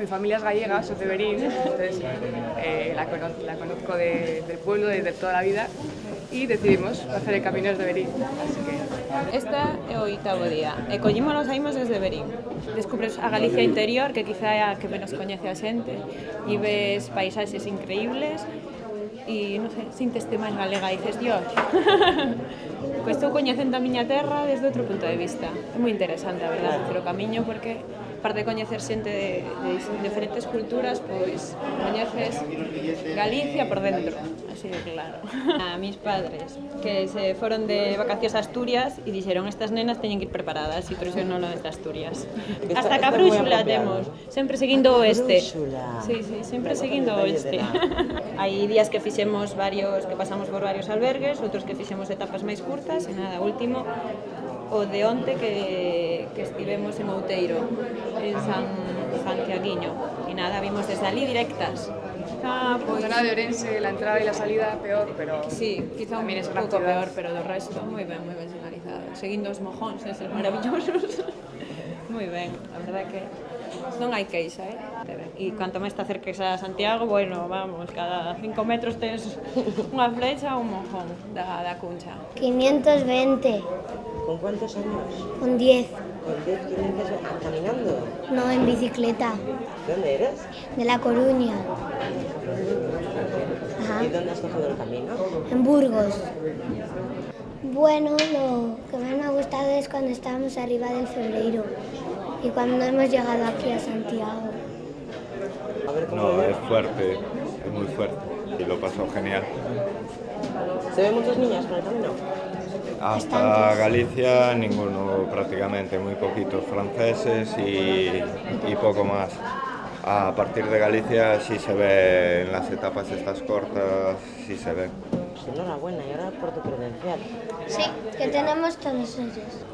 Mi familia es gallega, soy de Verín, entonces la conozco del pueblo desde toda la vida e decidimos facer el Caminos de Verín, así que... Esta é o 8º día e collímolo saímos desde Verín. Descubres a Galicia interior, que quizá é a que menos coñece a xente, e ves paisaxes increíbles e, non sei, sinteste máis galega e dices, dios, que estou coñecendo a miña terra desde outro punto de vista. É moi interesante, a verdade, facer o camiño, porque aparte de coñecer xente de diferentes culturas, pois coñeces Galicia por dentro, así de claro. A mis padres, que se foron de vacacións a Asturias e dixeron, estas nenas teñen que ir preparadas e trouxeronlo de Asturias. Hasta ca brúxula temos, sempre seguindo o oeste. Sí, sempre seguindo o oeste. Hai días que fixemos varios, que pasamos por varios albergues, outros que fixemos etapas máis curtas, e nada, último o de onte que estivemos en Outeiro, en Santiaguiño, e nada, vimos desde ali directas. Pues, zona de Orense, la entrada y la salida peor, pero sí, quizá un pouco peor, pero do resto moi ben sinalizado. Seguindo os mojóns, eses maravillosos. Moi ben, a verdade que non hai queixa, E canto máis te acerques a Santiago, bueno, vamos, cada 5 metros tens unha flecha ou un mojón da Cuncha. 520. ¿Con cuántos años? Con 10. ¿Con 10 kilómetros caminando? No, en bicicleta. ¿Dónde eres? De La Coruña. Ajá. ¿Y dónde has cogido el camino? En Burgos. Bueno, lo que más me ha gustado es cuando estábamos arriba del Febreiro y cuando hemos llegado aquí a Santiago. A ver, ¿cómo No, es fuerte, es muy fuerte y lo pasó genial. ¿Se ven muchos niños por el camino? Hasta Galicia ninguno prácticamente, muy poquitos franceses y poco más. A partir de Galicia sí se ve en las etapas estas cortas, sí se ve. Enhorabuena, y ahora por tu credencial. Sí, que tenemos todos ellos.